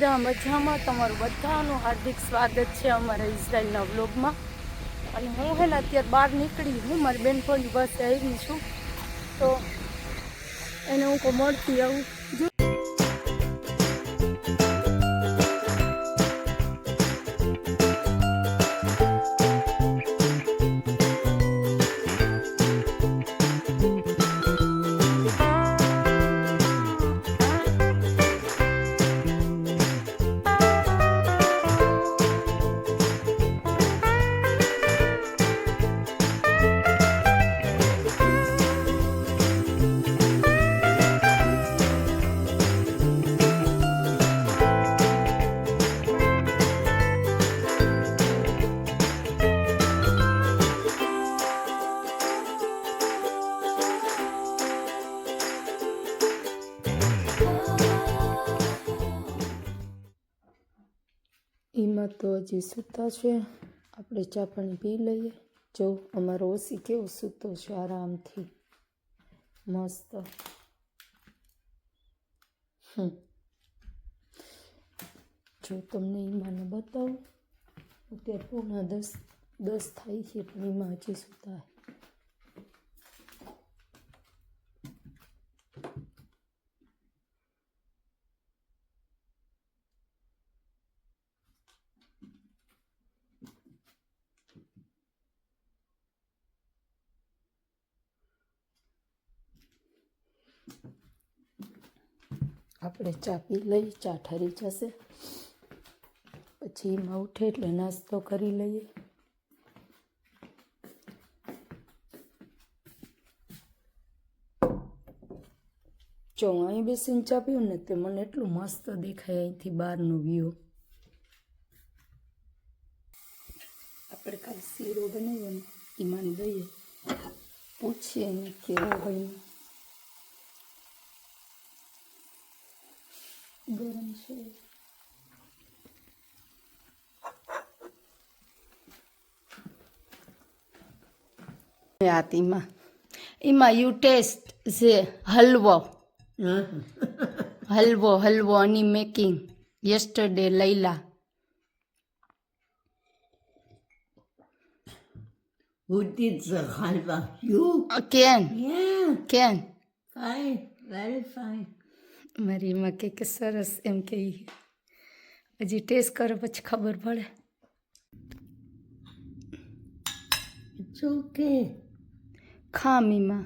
બધા મજામાં? તમારું બધાનું હાર્દિક સ્વાગત છે અમારા ઇઝરાયલના વ્લોગમાં. અને હું હે ને અત્યારે બહાર નીકળી હું મારી બેનપણી પાસે આવી છું, તો એને હું મળતી આવું. એમાં તો હજી સૂતા છે, આપણે ચા પાણી પી લઈએ. જો અમારો ઓસી કેવો સૂતો છે આરામથી, મસ્ત. જો તમને એમાંને બતાવું, અત્યારે 9:10 થાય છે પણ એમાં હજી સૂતા. આપણે ચા પી લઈ, ચા ઠરી જશે પછી એમાં ઉઠે એટલે નાસ્તો કરી લઈએ. જો અહીં બેસીને ચા પીવું ને તે મને એટલું મસ્ત દેખાય અહીંથી બહારનો વ્યૂ. આપણે કાલે શીરો બનાવ્યો ને ઈમાન દઈએ, પૂછીએ ને કેવો ભાઈ ગરમ છે. એમાં યુ ટેસ્ટ છે હલવો હલવો any making yesterday Layla. Who did the halwa? You? Ken. Yeah. Ken. Fine. Very fine. મારી માં કે સરસ એમ કે હજી ટેસ્ટ કરે પછી ખબર પડે. It's okay. ખા મીમાં.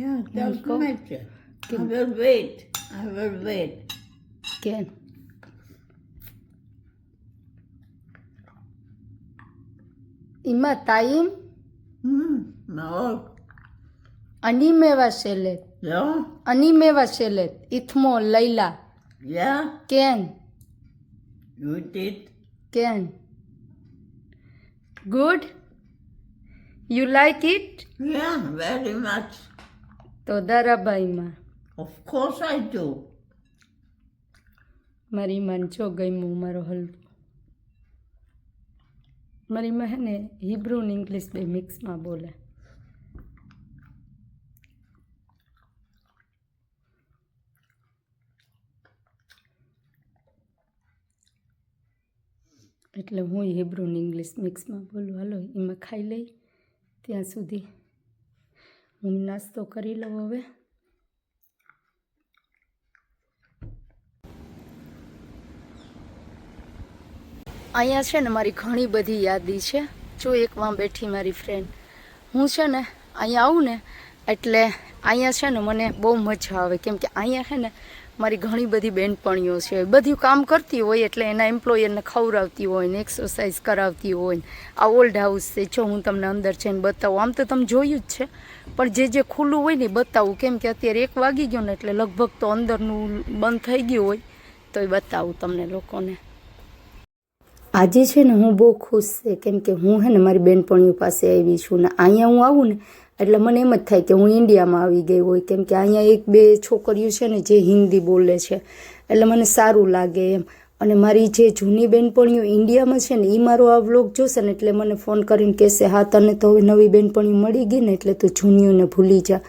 Yeah, doesn't go. matter. I will wait. Can એમાં time No. אני מבשלת. No? אני מבשלת. אתמול לילה. Yeah? כן. You did? כן. Good? You like it? Yeah, very much. תודה רבה אמא. Of course I do. મારી માન જો ગમ્યું મારો હલવો. મારી માં હે ને હિબ્રુ ને ઇંગ્લિશ બે મિક્સમાં બોલે. એટલે હું હિબ્રુ ને ઇંગ્લિશ મિક્સમાં બોલું. હાલો એમાં ખાઈ લઈ, ત્યાં સુધી હું નાસ્તો કરી લઉં હવે. અહીંયા છે ને મારી ઘણી બધી યાદી છે. જો એકમાં બેઠી મારી ફ્રેન્ડ. હું છે ને અહીંયા આવું ને એટલે અહીંયા છે ને મને બહુ મજા આવે, કેમ કે અહીંયા છે ને મારી ઘણી બધી બહેનપણીઓ છે, બધું કામ કરતી હોય એટલે એના એમ્પ્લોયરને ખવડાવતી હોય ને એક્સરસાઇઝ કરાવતી હોય ને. આ ઓલ્ડ હાઉસ છે, જો હું તમને અંદર જઈને બતાવું. આમ તો તમે જોયું જ છે પણ જે ખુલ્લું હોય ને બતાવું, કેમ કે અત્યારે 1 વાગી ગયો ને એટલે લગભગ તો અંદરનું બંધ થઈ ગયું હોય, તો એ બતાવું તમને લોકોને. આજે છે ને હું બહુ ખુશ છે, કેમ કે હું હે ને મારી બેનપણીઓ પાસે આવી છું ને અહીંયા હું આવું ને એટલે મને એમ જ થાય કે હું ઇન્ડિયામાં આવી ગઈ હોય, કેમ કે અહીંયા 1-2 છોકરીઓ છે ને જે હિન્દી બોલે છે એટલે મને સારું લાગે એમ. અને મારી જે જૂની બેનપણીઓ ઇન્ડિયામાં છે ને એ મારો આ વ્લોગ જોશે ને એટલે મને ફોન કરીને કહેશે, હા તને તો હવે નવી બેનપણીઓ મળી ગઈ ને એટલે તું જૂનીઓને ભૂલી જા.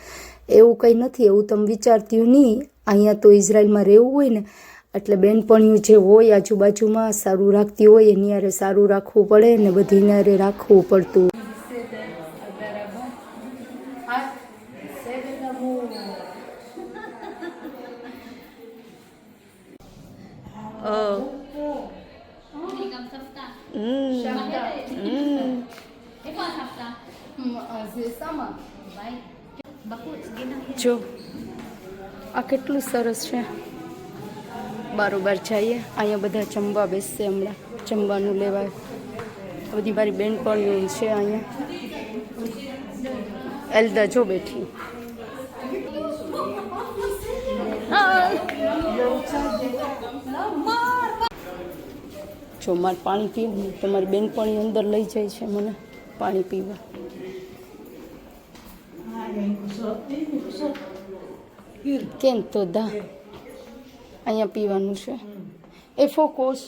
એવું કંઈ નથી, એવું તમે વિચારતી નહીં. અહીંયા તો ઇઝરાયલમાં રહેવું હોય ને એટલે બેનપણીઓ જે હોય આજુબાજુમાં સારું રાખતી હોય એની હારે સારું રાખવું પડે ને બધીને હારે રાખવું પડતું. જો આ કેટલું સરસ છે. બારોબાર જઈએ, અહીંયા બધા જમવા બેસશે, હમણાં જમવાનું લેવાય. બધી મારી બેનપણીઓ છે અહીંયા. એલ્દા જો બેઠી. જો મારે પાણી પીવું, તમારી બેનપણી અંદર લઈ જાય છે મને પાણી પીવા. કેમ તો દા અહીંયા પીવાનું છે. એ ફોકોસ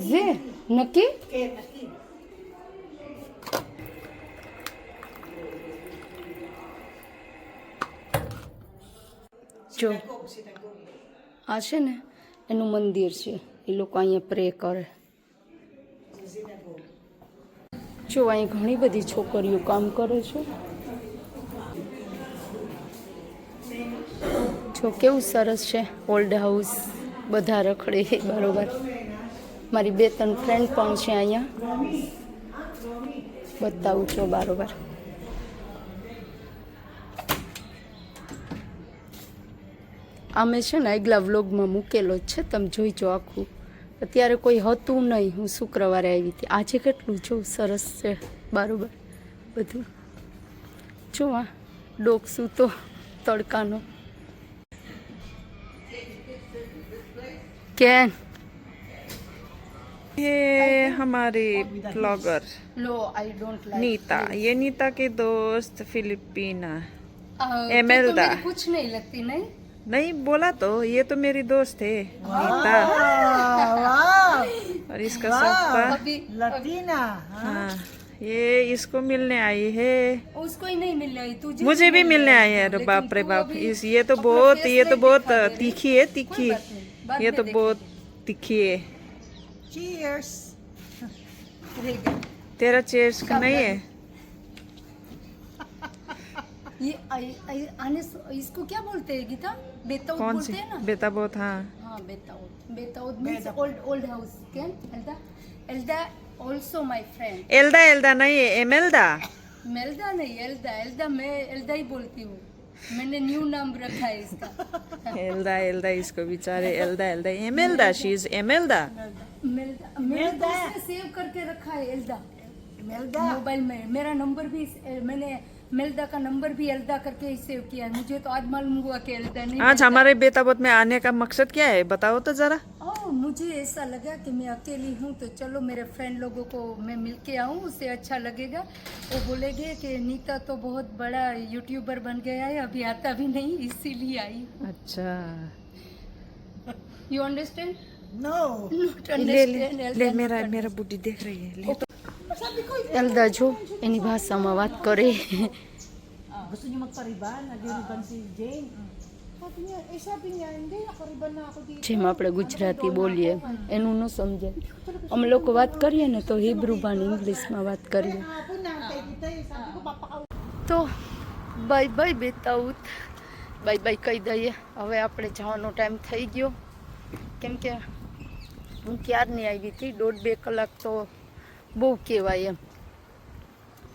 જે નક્કી. જો આ છે ને એનું મંદિર છે, એ લોકો અહીંયા પ્રે કરે. જો અહીં ઘણી બધી છોકરીઓ કામ કરે છે. જો કેવું સરસ છે ઓલ્ડ હાઉસ, બધા રખડે બરોબર. મારી 2-3 ફ્રેન્ડ પણ છે અહીંયા, બતાવું છો બરોબર. અમે છે ને આગલા વ્લોગમાં મૂકેલો જ છે, તમે જોઈજો આખું. અત્યારે કોઈ હતું નહીં, હું શુક્રવારે આવી હતી. આજે કેટલું જો સરસ છે બરોબર બધું. જો આ ડોક સૂતો તડકાનો. कैन ये हमारे ब्लॉगर लो आई डोंट लाइक नीता, ये नीता के दोस्त फिलिपिना तो एमेल्दा। मेरी कुछ नहीं लगती नहीं. नहीं बोला तो, ये तो मेरी दोस्त है नीता। और इसका सबका अभी लतीना हाँ, ये इसको मिलने आई है, उसको ही नहीं मिल रही तुझे. मुझे भी मिलने आई है. अरे बाप रे बाप, इस ये तो बहुत तीखी है, तीखी. ये तो बहुत तीखी है. चीयर्स तेरा चेयर्स का नहीं है? ये आने इसको क्या बोलते हैं गीता? बेताउद कौन बोलते सी? हैं ना. बेटा बहुत. हाँ, हाँ बेताउद. बेताउद means old house. Can Elda Elda also my friend. Elda Elda नहीं है, एमेल्दा. मेल्दा नहीं, एल्दा. एल्दा मैं एल्दा ही बोलती हूँ, मैंने न्यू नाम रखा है इसका. एल्दा एल्दा इसको बेचारे एल्दा एल्दा. एमेल्दा, शी इज एमेल्दा. मेल्दा. मैंने तो इसमें सेव करके रखा है एल्दा. मेल्दा मोबाइल में मेरा नंबर भी मैंने मेल्दा का नंबर भी एल्दा करके ही सेव किया है. मुझे तो आज मालूम हुआ कि एल्दा नहीं. आज हमारे बेताबत में आने का मकसद क्या है, बताओ तो जरा. मुझे ऐसा लगा कि मैं अकेली हूँ तो चलो मेरे फ्रेंड लोगों को मैं मिल के आऊँ, उससे अच्छा लगेगा. वो बोलेंगे कि नीता तो बहुत बड़ा यूट्यूबर बन गया है, अभी आता भी नहीं, इसीलिए आई. अच्छा, यू अंडरस्टैंड? नो नॉट ले ले अंडरस्टैंड. ले, मेरा मेरा बुड्ढी देख रही है. ले. એલ્દા જો એની ભાષામાં વાત કરે. gusto niyo magpariban, nagiriban si Jane. Sabi niya, hindi, nakariban na ako dito. જેમ આપણે ગુજરાતી બોલીએ એનું ન સમજે. અમે લોકો વાત કરીએ ને તો હિબ્રુ ભાન ઇંગ્લિશમાં વાત કરીએ. Hapon na, tayo dito eh. Sabi ko, papakaw. તો બાય બાય બેતાઉત, બાય બાય કહી દઈએ. હવે આપણે જવાનો ટાઈમ થઈ ગયો, કેમ કે હું ક્યારની આવી હતી. 1.5-2 કલાક તો બહુ કહેવાય એમ.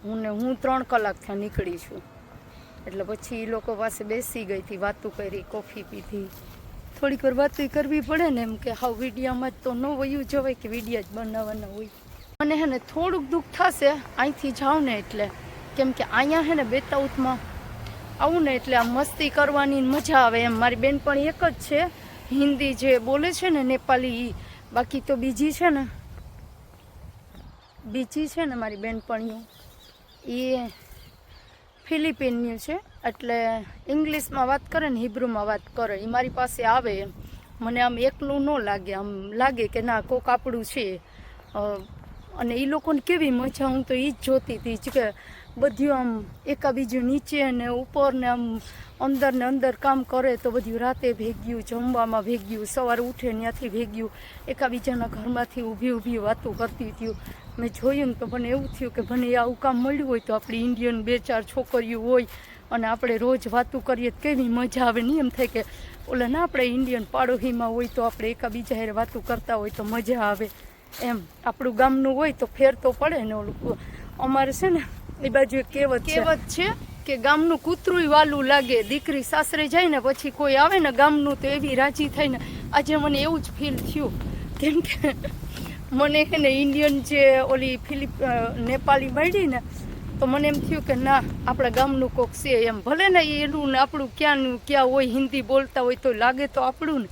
હું 3 કલાક થયા નીકળી છું. એટલે પછી એ લોકો પાસે બેસી ગઈ હતી, વાતું કરી, કોફી પીધી. થોડીક વાર વાતું કરવી પડે ને, એમ કે હાવ વિડીયામાં જ તો ન વયું જવાય કે વિડીયા જ બનાવવાના હોય. અને હે ને થોડુંક દુઃખ થશે અહીંથી જાઉં ને એટલે, કેમ કે અહીંયા હે ને બેતાઉતમાં આવું ને એટલે આ મસ્તી કરવાની મજા આવે એમ. મારી બેનપણી એક જ છે હિન્દી જે બોલે છે ને, નેપાળી. બાકી તો બીજી છે ને મારી બેનપણીઓ એ ફિલિપિનની છે, એટલે ઇંગ્લિશમાં વાત કરે ને હિબ્રુમાં વાત કરે. એ મારી પાસે આવે એમ મને આમ એકલું ન લાગે, આમ લાગે કે ના કોક આપણું છે. અને એ લોકોને કેવી મજા, હું તો એ જ જોતી હતી કે બધું આમ એકાબીજું નીચે ને ઉપર ને આમ અંદર ને અંદર કામ કરે તો બધું રાતે ભેગ્યું, જમવામાં ભેગ્યું, સવારે ઉઠે ત્યાંથી ભેગ્યું, એકાબીજાના ઘરમાંથી ઊભી વાતો કરતી હતી. મેં જોયું ને તો મને એવું થયું કે મને આવું કામ મળ્યું હોય તો આપણી ઇન્ડિયન 2-4 છોકરીઓ હોય અને આપણે રોજ વાતો કરીએ તો કેવી મજા આવે. નહીં એમ થાય કે ઓલા ના આપણે ઇન્ડિયન પાડોશીમાં હોય તો આપણે એકાબીજા હારે વાતો કરતા હોય તો મજા આવે એમ. આપણું ગામનું હોય તો ફેર તો પડે ને. ઓલું અમારે છે ને એ બાજુ એક કહેવત છે કે ગામનું કૂતરું વાલું લાગે, દીકરી સાસરે જાય ને પછી કોઈ આવે ને ગામનું તો એવી રાજી થાય ને. આજે મને એવું જ ફીલ થયું કેમ કે મને છે ને ઇન્ડિયન જે ઓલી નેપાળી મળી ને તો મને એમ થયું કે ના આપણા ગામનું કોક છે એમ. ભલે ને એનું ને આપણું ક્યાંનું ક્યાં હોય, હિન્દી બોલતા હોય તો લાગે તો આપણું ને